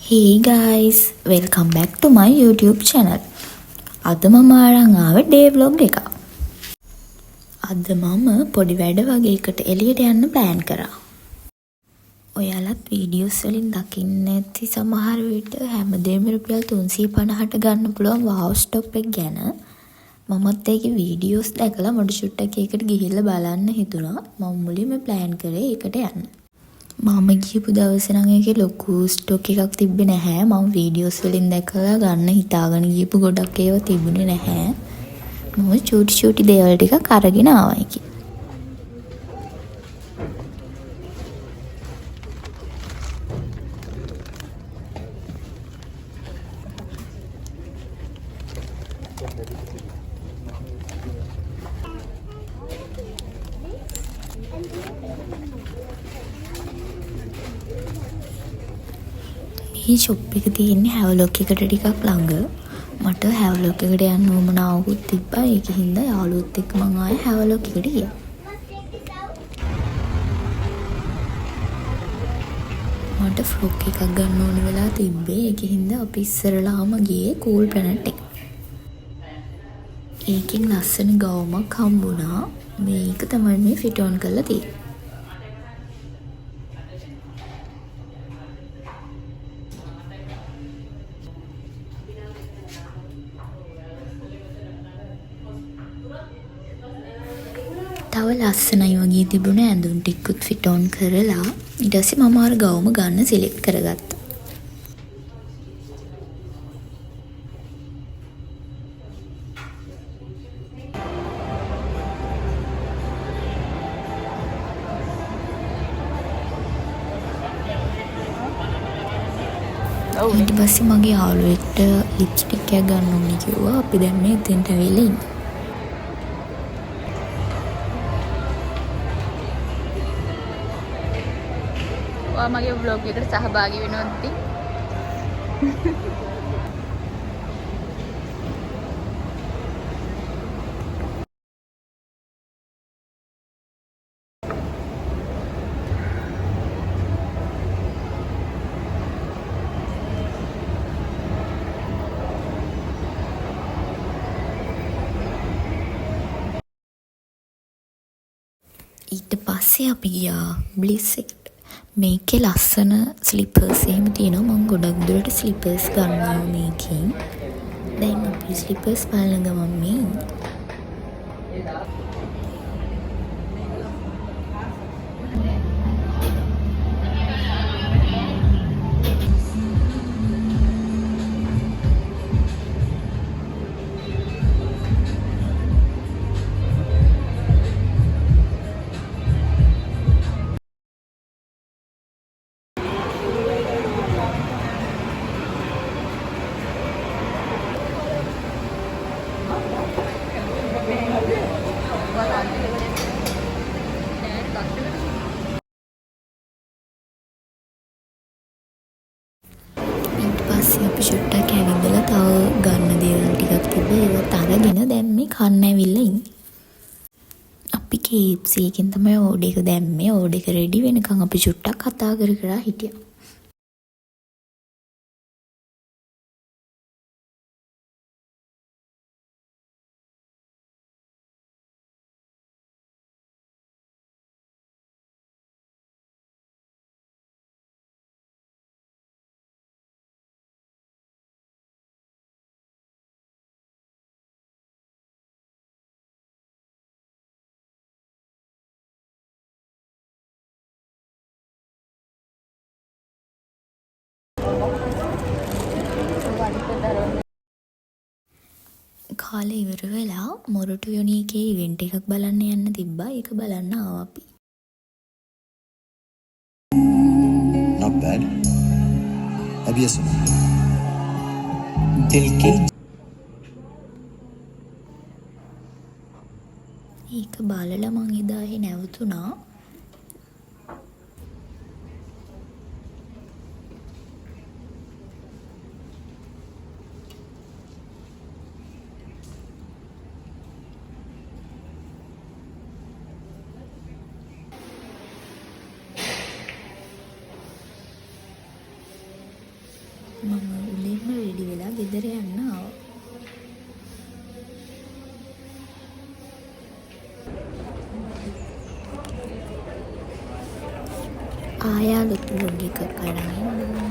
Hey guys, welcome back to my YouTube channel. අද මම අරන් ආවේ day vlog එකක්. අද මම පොඩි වැඩ වගේ එකට එළියට යන්න plan කරා. ඔයාලත් videos වලින් දකින්න ඇති සමහර විට හැමදේම රුපියල් 350ට ගන්න පුළුවන් wow stop එක ගැන. මමත් ඒකේ videos දැකලා මොඩ චුට්ටක් ඒකට ගිහිල්ලා බලන්න හිතුණා. මම මුලින්ම plan කරේ ඒකට යන්න. මම ගියපු දවසේ නම් ඒකේ ලොකු ස්ටොක් එකක් තිබ්බේ නැහැ. මම වීඩියෝස් වලින් දැකලා ගන්න හිතාගෙන ගියපු ගොඩක් ඒවා තිබුණේ නැහැ. මම චූටි දේවල් ටිකක් අරගෙන ආවා ඒකේ. මේ ෂොප් එක තියෙන්නේ හැවලොක් එකට ටිකක් ළඟ. මට හැවලොක් එකට යන්න උවමනාවකුත් තිබ්බා. ඒකින්ද යාළුවොත් එක්ක මම ආයේ හැවලොක් එකට ගියා. මට ෆ්‍රොක් එකක් ගන්න ඕන වෙලා තිබ්බේ. ඒකින්ද අපි ඉස්සරලාම ගියේ කූල් ප්ලැනට් එක. ඒකෙන් ලස්සන ගවුමක් හම්බුණා. මේක තමයි මේ ෆිට ඔන් කරලා තියෙන්නේ. තව ලස්සනයි වගේ තිබුණ ඇඳුම් ටිකකුත් ෆිට ඔන් කරලා ඊට පස්සේ මම අර ගවුම ගන්න සිලෙක්ට් කරගත්තා. ඊට පස්සේ මගේ යාළුවෙක්ට ලිප්ස්ටික් එකක් ගන්න ඕනේ කිව්වා. අපි දැන් මේ එතෙන්ට ඇවිල්ලා ඉන්නේ. මගේ vlog එකට සහභාගී වෙනවද ඉතින්? ඊට පස්සේ අපි ගියා බ්ලිස් එකට. මේකේ ලස්සන ස්ලිපර්ස් එහෙම තියෙනවා. මම ගොඩක් දුරට ස්ලිපර්ස් ගන්නවා මේකෙන්. දැන් අපි ස්ලිපර්ස් බලන ගමන් මේ ඉන්නේ. අපි චුට්ටක් ඇවිල්ලා තව ගන්න දේවල් ටිකක් තිබ්බා. ඒවත් අරගෙන දැන් මේ කන්න ඇවිල්ලා ඉන්නේ. අපි KFC එකෙන් තමයි ඕඩර් එක දැම්මේ. ඕඩර් එක රෙඩි වෙනකන් අපි චුට්ටක් කතා කර හිටියා. කාලේ ඉවර වෙලා මොරටු යුනිකේ ඉවෙන්ට් එකක් බලන්න යන්න තිබ්බා. ඒක බලන්න ආවා අපි. Not bad. अभी ये सुनो. दिल के ඒක බලලා මං එදා නැවතුණා. මම උදේම රෙඩි වෙලා ගෙදර යන්න ආවා. ආයාලුත් vlog එකක් අරන් එන්න.